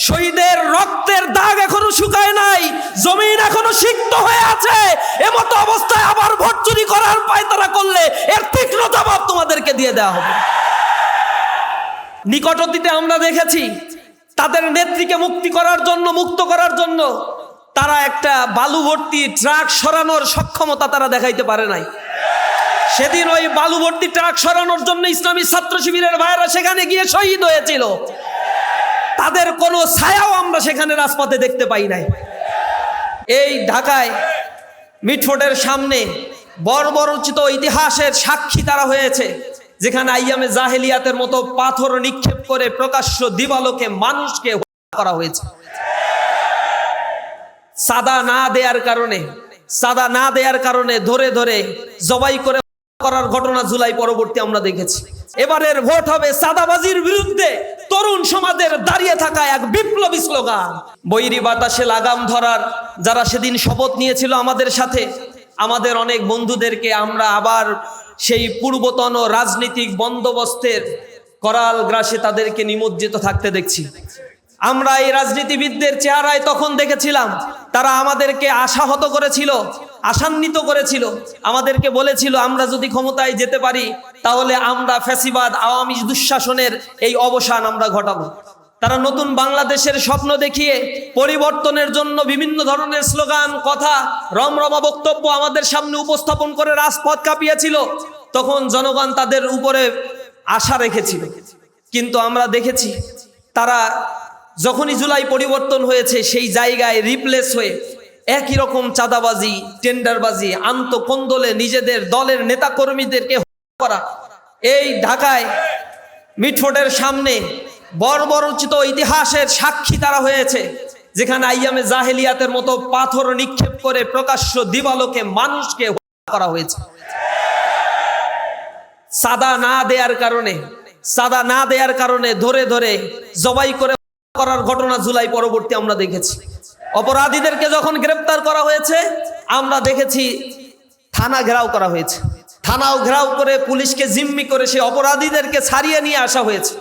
শহীদের রক্তের দাগ এখনো শুকায় নাই, জমিন এখনো সিক্ত হয়ে আছে। এমতো অবস্থায় আবার ভোট চুরি করার পায়তারা করলে এর তীক্ষ্ণ জবাব তোমাদেরকে দিয়ে দেওয়া হবে। নিকট অতীতে আমরা দেখেছি তাদের নেত্রীকে মুক্ত করার জন্য তারা একটা বালু ভর্তি ট্রাক সরানোর সক্ষমতা তারা দেখাইতে পারে নাই। সেদিন ওই বালু ভর্তি ট্রাক সরানোর জন্য ইসলামী ছাত্র শিবিরের ভাইয়েরা সেখানে গিয়ে শহীদ হয়েছিল। তাদের কোনো ছায়াও আমরা সেখানে রাজপথে দেখতে পাই নাই। এই ঢাকায় মিটফোর্ডের সামনে বর্বরোচিত ইতিহাসের সাক্ষী তারা হয়েছে, যেখানে আইয়ামে জাহেলিয়াতের মতো পাথর নিক্ষেপ করে প্রকাশ্য দিবালোকে মানুষকে হত্যা করা হয়েছে। সাদা না দেয়ার কারণে ধরে ধরে জবাই করার ঘটনা জুলাই পরবর্তী আমরা দেখেছি। এবারের ভোট হবে সাদাবাজির বিরুদ্ধে তরুণ সমাজের দাঁড়িয়ে থাকা এক বিপ্লবী স্লোগান। বৈরী বাতাসে লাগাম ধরার যারা সেদিন শপথ নিয়েছিল আমাদের সাথে, আমাদের অনেক বন্ধুদেরকে আমরা আবার সেই পূর্বতন রাজনৈতিক বন্দোবস্তের করাল গ্রাসে তাদেরকে নিমজ্জিত থাকতে দেখছি। আমরা এই রাজনীতিবিদদের চেহারায় তখন দেখেছিলাম তারা আমাদেরকে আশান্বিত করেছিল, আমাদেরকে বলেছিল আমরা যদি ক্ষমতায় যেতে পারি তাহলে আমরা ফ্যাসিবাদ আওয়ামী দুঃশাসনের এই অবসান আমরা ঘটাবো। তারা নতুন বাংলাদেশের স্বপ্ন দেখিয়ে পরিবর্তনের জন্য বিভিন্ন ধরনের স্লোগান, কথা, রমরমা বক্তব্য আমাদের সামনে উপস্থাপন করে রাজপথ কাঁপিয়েছিল। তখন জনগণ তাদের উপরে আশা রেখেছিল, কিন্তু আমরা দেখেছি তারা যখনই জুলাই পরিবর্তন হয়েছে সেই জায়গায় রিপ্লেস হয়ে একই রকম চাঁদাবাজি, টেন্ডারবাজি, আন্তঃকন্দলে নিজেদের দলের নেতাকর্মীদেরকে হত্যা করা। এই ঢাকায় মিটফোর্ডের সামনে বর্বরোচিত ইতিহাসের সাক্ষী তারা হয়েছে, যেখানে আইয়ামে জাহেলিয়াতের মতো পাথর নিক্ষেপ করে প্রকাশ্য দিবালোকে মানুষকে হত্যা করা হয়েছে। সাদা না দেয়ার কারণে ধরে ধরে জবাই করার ঘটনা জুলাই পরবর্তী আমরা দেখেছি। অপরাধীদেরকে যখন গ্রেপ্তার করা হয়েছে আমরা দেখেছি থানা ঘেরাও করা হয়েছে, থানাও ঘেরাও করে পুলিশকে জিম্মি করে সেই অপরাধীদেরকে ছাড়িয়ে নিয়ে আসা হয়েছে।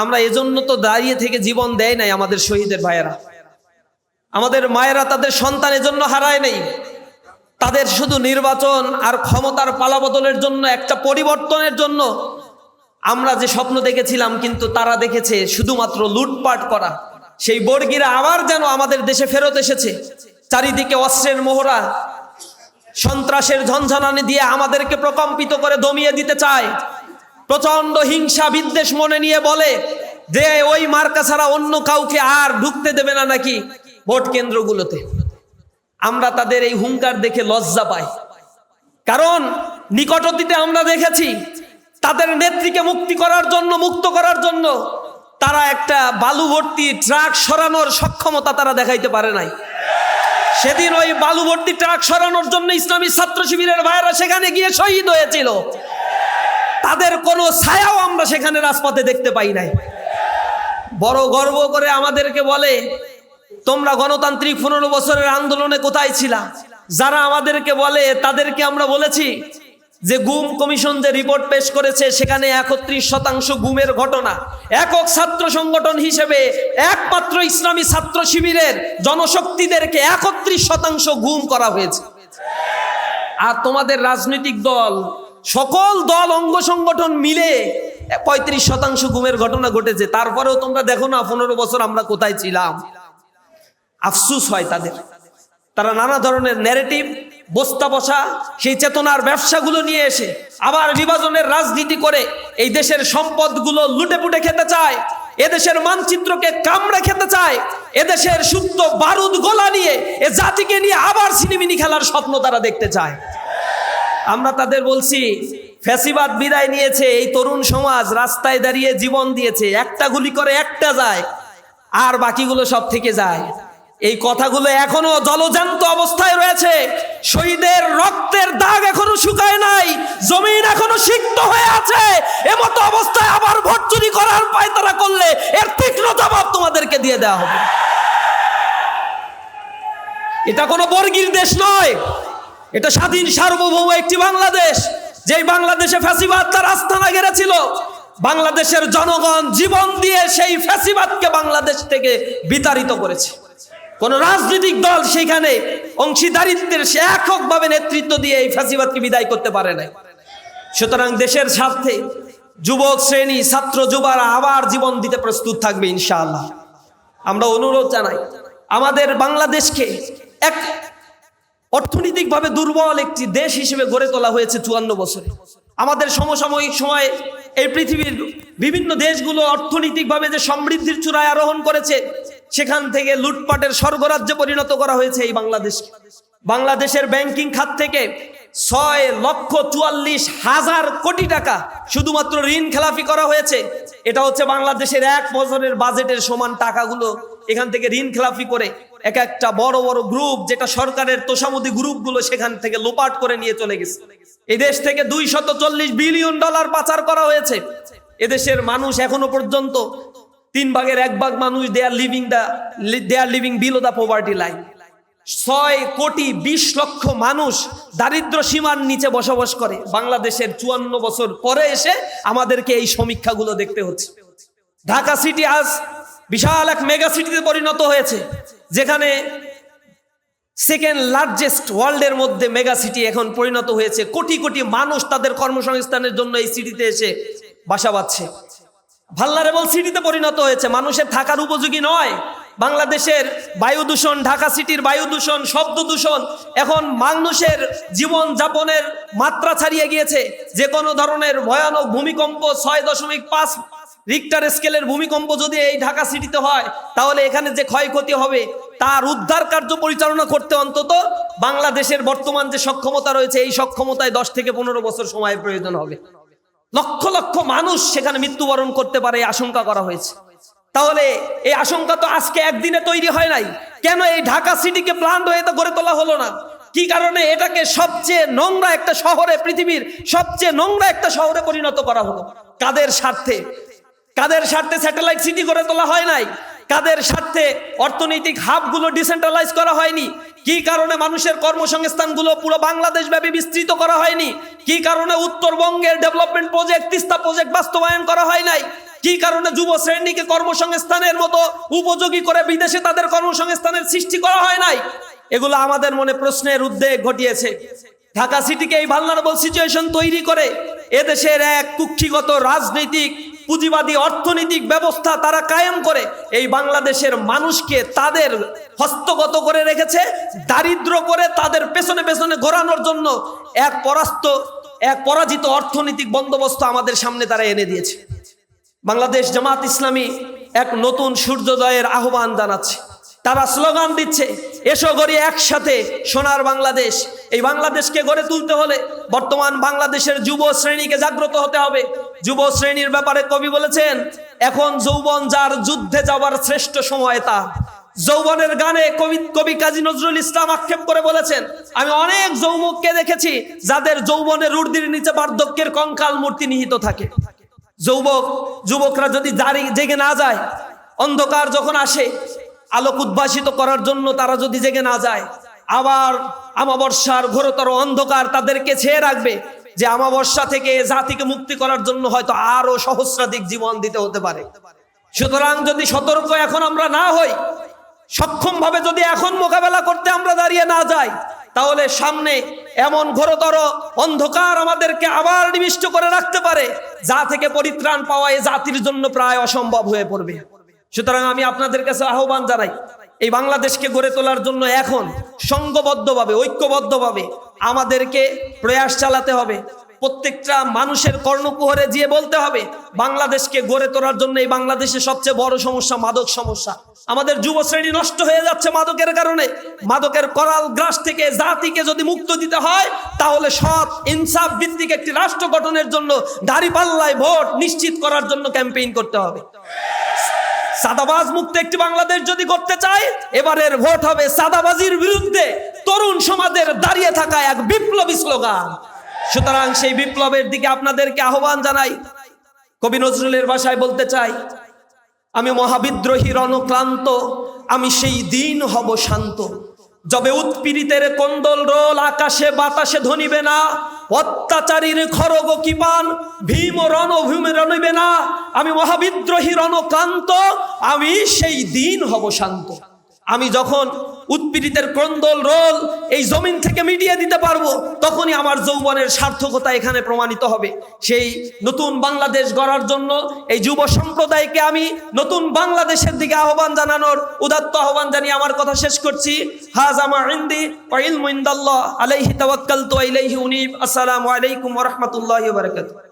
আমরা এজন্য তো দাঁড়িয়ে থেকে জীবন দেয় নাই আমাদের শহীদের ভাইয়েরা, আমাদের মায়েরা তাদের সন্তান এজন্য হারায় নেই। তাদের শুধু নির্বাচন আর ক্ষমতার পালাবদলের জন্য, একটা পরিবর্তনের জন্য আমরা যে স্বপ্ন দেখেছিলাম, কিন্তু তারা দেখেছে শুধুমাত্র লুটপাট করা। সেই বর্গীরা আবার যেন আমাদের দেশে ফেরত এসেছে। চারিদিকে অস্ত্রের মোহরা, সন্ত্রাসের ঝনঝনানি দিয়ে আমাদেরকে প্রকম্পিত করে দমিয়ে দিতে চায়। প্রচন্ড হিংসা বিদ্বেষ মনে নিয়ে বলে যে ওই মার্কা ছাড়া অন্য কাউকে আর ঢুকতে দেবে না নাকি ভোট কেন্দ্রগুলোতে। আমরা তাদের এই হুঙ্কার দেখে লজ্জা পাই, কারণ নিকট অতীতে আমরা দেখেছি তাদের নেত্রীকে মুক্ত করার জন্য তারা একটা বালু ভর্তি ট্রাক সরানোর সক্ষমতা তারা দেখাইতে পারে নাই। সেদিন ওই বালু ভর্তি ট্রাক সরানোর জন্য ইসলামী ছাত্র শিবিরের ভাইয়েরা সেখানে গিয়ে শহীদ হয়েছিল। তাদের কোনো ছায়াও আমরা সেখানে রাজপথে দেখতে পাই নাই। বড় গর্ব করে আমাদেরকে বলে তোমরা গণতান্ত্রিক 15 বছরের আন্দোলনে কোথায় ছিলা? যারা আমাদেরকে বলে তাদেরকে আমরা বলেছি যে গুম কমিশন যে রিপোর্ট পেশ করেছে সেখানে 31% গুমের ঘটনা। একক ছাত্র সংগঠন হিসেবে একমাত্র ইসলামী ছাত্র শিবিরের জনশক্তিদেরকে 31% গুম করা হয়েছে। আর তোমাদের রাজনৈতিক দল, সকল দল অঙ্গ সংগঠন মিলে 35% গুমের ঘটনা ঘটেছে। তারপরেও তোমরা দেখো না 15 বছর আমরা কোথায় ছিলাম। আফসুস হয় তাদের। তারা নানা ধরনের ন্যারেটিভ, বস্তা বসা, সেই চেতনার ব্যবসাগুলো নিয়ে এসে আবার বিভাজনের রাজনীতি করে এই দেশের সম্পদগুলো লুটে পুটে খেতে চায়, এদেশের মানচিত্রকে কামড়ে খেতে চায়, এদেশের সুপ্ত বারুদ গোলা নিয়ে এ জাতিকে নিয়ে আবার সিনেমিনি খেলার স্বপ্ন তারা দেখতে চায়। আমরা তাদের বলছি ফ্যাসিবাদ বিদায় নিয়েছে, এই তরুণ সমাজ রাস্তায় দাঁড়িয়ে জীবন দিয়েছে, একটা গুলি করে একটা যায় আর বাকিগুলো সব থেকে যায়। এই কথাগুলো এখনো জলজান্ত অবস্থায় রয়েছে। শহীদের রক্তের দাগ এখনো শুকায় নাই, জমিন এখনো সিক্ত হয়ে আছে। এমতো অবস্থায় আবার ভোট চুরি করার পায়তারা করলে এর তীক্ষ্ণ জবাব তোমাদেরকে দিয়ে দেওয়া হবে। এটা কোনো বর্গীর দেশ নয়, এটা স্বাধীন সার্বভৌম একটি বাংলাদেশ। যেই বাংলাদেশে ফ্যাসিবাদ তার আস্তানা গেড়েছিল, বাংলাদেশের জনগণ জীবন দিয়ে সেই ফ্যাসিবাদকে বাংলাদেশ থেকে বিতাড়িত করেছে। কোন রাজনৈতিক দল সেখানে অংশীদারিত্বের সে এককভাবে নেতৃত্ব দিয়ে এই ফ্যাসিবাদকে বিদায় করতে পারে না। সুতরাং দেশের স্বার্থে যুবক শ্রেণী, ছাত্র যুবারা আবার জীবন দিতে প্রস্তুত থাকবে ইনশাআল্লাহ। আমরা অনুরোধ জানাই, আমাদের বাংলাদেশকে এক অর্থনৈতিকভাবে দুর্বল একটি দেশ হিসেবে গড়ে তোলা হয়েছে 54 বছরে। আমাদের সমসাময়িক সময়ে এই পৃথিবীর বিভিন্ন দেশগুলো অর্থনৈতিকভাবে যে সমৃদ্ধির চূড়ায় আরোহণ করেছে, সেখান থেকে লুটপাটের স্বর্গরাজ্যে পরিণত করা হয়েছে এই বাংলাদেশকে। বাংলাদেশের ব্যাংকিং খাত থেকে 6,44,000 কোটি টাকা শুধুমাত্র ঋণ খেলাপি করা হয়েছে। এটা হচ্ছে বাংলাদেশের 1 বছরের বাজেটের সমান টাকাগুলো এখান থেকে ঋণ খেলাপি করে এক একটা বড় বড় গ্রুপ, যেটা সরকারের তোষামোদী গ্রুপগুলো, সেখান থেকে লোপাট করে নিয়ে চলে গেছে। এই দেশ থেকে $240 বিলিয়ন পাচার করা হয়েছে। এদেশের মানুষ এখনো পর্যন্ত 3 ভাগের 1 ভাগ মানুষ they are living below the poverty line. 6,20,00,000 মানুষ দারিদ্র সীমার নিচে বসবাস করে। বাংলাদেশের 54 বছর পরে এসে আমাদেরকে এই সমীক্ষাগুলো দেখতে হচ্ছে। ঢাকা সিটি আজ বিশাল এক মেগা সিটিতে পরিণত হয়েছে, যেখানে সেকেন্ড লার্জেস্ট ওয়ার্ল্ডের মধ্যে মেগা সিটি এখন পরিণত হয়েছে। কোটি কোটি মানুষ তাদের কর্মসংস্থানের জন্য এই সিটিতে এসে বাসা বাঁধছে। ভালনারেবল সিটিতে পরিণত হয়েছে, মানুষের থাকার উপযোগী নয়। বাংলাদেশের বায়ু দূষণ, ঢাকা সিটির বায়ু দূষণ, শব্দ দূষণ, এখন মানুষের জীবন যাপনের মাত্রা ছাড়িয়ে গিয়েছে। যে কোনো ধরনের ভয়ানক ভূমিকম্প, 6.5 রিক্টার স্কেলের ভূমিকম্প যদি এই ঢাকা সিটিতে হয়, তাহলে এখানে যে ক্ষয়ক্ষতি হবে তার উদ্ধার কার্য পরিচালনা করতে অন্তত বাংলাদেশের বর্তমান যে সক্ষমতা রয়েছে, এই সক্ষমতায় 10 থেকে 15 বছর সময় প্রয়োজন হবে। লক্ষ লক্ষ মানুষ সেখানে মৃত্যুবরণ করতে পারে এই আশঙ্কা করা হয়েছে। তাহলে এই আশঙ্কা তো আজকে একদিনে তৈরি হয় নাই। কেন এই ঢাকা সিটিকে প্ল্যান্ড হয়ে গড়ে তোলা হলো না? কি কারণে এটাকে সবচেয়ে নোংরা একটা শহরে, পৃথিবীর সবচেয়ে নোংরা একটা শহরে পরিণত করা হলো? কাদের স্বার্থে? কাদের স্বার্থে স্যাটেলাইট সিটি গড়ে তোলা হয় নাই? কাদের স্বার্থে অর্থনৈতিক হাবগুলো ডিসেন্ট্রালাইজ করা হয়নি? কি কারণে মানুষের কর্মসংস্থানগুলো পুরো বাংলাদেশ ব্যাপী বিস্তৃত করা হয়নি? কি কারণে উত্তরবঙ্গের ডেভেলপমেন্ট প্রজেক্ট, তিস্তা প্রজেক্ট বাস্তবায়ন করা হয় নাই? কি কারণে যুব শ্রেণীকে কর্মসংস্থানের মতো উপযোগী করে বিদেশে তাদের কর্মসংস্থানের সৃষ্টি করা হয় নাই? এগুলো আমাদের মনে প্রশ্নের উদ্বেগ ঘটিয়েছে। ঢাকা সিটিকে এই ভালনারেবল সিচুয়েশন তৈরি করে এদেশের এক কুক্ষিগত রাজনৈতিক পুঁজিবাদী অর্থনৈতিক ব্যবস্থা তারা কায়েম করে এই বাংলাদেশের মানুষকে তাদের হস্তগত করে রেখেছে, দারিদ্র করে তাদের পেছনে পেছনে ঘোরানোর জন্য এক পরাজিত অর্থনৈতিক বন্দোবস্ত আমাদের সামনে তারা এনে দিয়েছে। বাংলাদেশ জামাত ইসলামী এক নতুন সূর্যোদয়ের আহ্বান জানাচ্ছে। তারা স্লোগান দিচ্ছে, এসো গড়ি একসাথে সোনার বাংলাদেশ। এই বাংলাদেশকে গড়ে তুলতে হলে বর্তমান বাংলাদেশের যুব শ্রেণীকে জাগ্রত হতে হবে। যুব শ্রেণীর ব্যাপারে কবি বলেছেন, এখন যৌবন যার, যুদ্ধে যাবার শ্রেষ্ঠ সময় তার। যৌবনের গানে কবি কাজী নজরুল ইসলাম আক্ষেপ করে বলেছেন, আমি অনেক যৌবককে দেখেছি যাদের যৌবনের রুদ্রির নিচে বার্ধক্যের কঙ্কাল মূর্তি নিহিত থাকে। যুবকরা যদি জেগে না যায়, অন্ধকার যখন আসে আলোক উদ্ভাসিত করার জন্য তারা যদি জেগে না যায়, আবার আমাবস্যার ঘোরতর অন্ধকার তাদেরকে ছেয়ে রাখবে, যে আমাবস্যা থেকে জাতিকে মুক্তি করার জন্য হয়তো আরো সহস্রাধিক জীবন দিতে হতে পারে। সুতরাং যদি সতর্ক এখন আমরা না হই, সক্ষম ভাবে যদি এখন মোকাবেলা করতে আমরা দাঁড়িয়ে না যাই, তাহলে সামনে এমন ঘোরতর অন্ধকার আমাদেরকে আবার নিবিষ্ট করে রাখতে পারে, যা থেকে পরিত্রাণ পাওয়া এই জাতির জন্য প্রায় অসম্ভব হয়ে পড়বে। সুতরাং আমি আপনাদের কাছে আহ্বান জানাই, এই বাংলাদেশকে গড়ে তোলার জন্য এখন সংঘবদ্ধভাবে, ঐক্যবদ্ধভাবে আমাদেরকে প্রয়াস চালাতে হবে। প্রত্যেকটা মানুষের কর্ণকুহরে গিয়ে বলতে হবে, বাংলাদেশকে গড়ে তোলার জন্য এই বাংলাদেশের সবচেয়ে বড় সমস্যা মাদক সমস্যা। আমাদের যুব শ্রেণী নষ্ট হয়ে যাচ্ছে মাদকের কারণে। মাদকের করাল গ্রাস থেকে জাতিকে যদি মুক্ত দিতে হয়, তাহলে সৎ ইনসাফ ভিত্তিক একটি রাষ্ট্র গঠনের জন্য দাঁড়িপাল্লায় ভোট নিশ্চিত করার জন্য ক্যাম্পেইন করতে হবে। সাদাবাজ মুক্ত একটি বাংলাদেশ যদি করতে চায়, এবারের ভোট হবে সাদাবাজির বিরুদ্ধে তরুণ সমাজের দাঁড়িয়ে থাকা এক বিপ্লবী স্লোগান। সুতরাং সেই বিপ্লবের দিকে আপনাদেরকে আহ্বান জানাই। কবি নজরুলের ভাষায় বলতে চাই, আমি মহাবিদ্রোহী রণক্লান্ত, আমি সেই দিন হব শান্ত। যবে উৎপীড়িতের কন্দল রোল আকাশে বাতাসে ধনিবে না, অত্যাচারীর খড়গ কিপান ভীম রণভূমে রণিবে না, আমি মহাবিদ্রোহী রণকান্ত, আমি সেই দিন হব শান্ত। আমি যখন উৎপীড়িতের ক্রন্দল রোল এই জমিন থেকে মিটিয়ে দিতে পারবো, তখনই আমার যৌবনের সার্থকতা এখানে প্রমাণিত হবে। সেই নতুন বাংলাদেশ গড়ার জন্য এই যুব সম্প্রদায়কে আমি নতুন বাংলাদেশের দিকে আহ্বান জানানোর উদাত্ত আহ্বান জানিয়ে আমার কথা শেষ করছি। হাযা মা ইনদি ওয়া ইলমু ইনদাল্লাহ আলাইহি তাওয়াক্কালতু ওয়া ইলাইহি উনীব। আসসালামু আলাইকুম ওয়া রাহমাতুল্লাহি ওয়া বারাকাতুহু।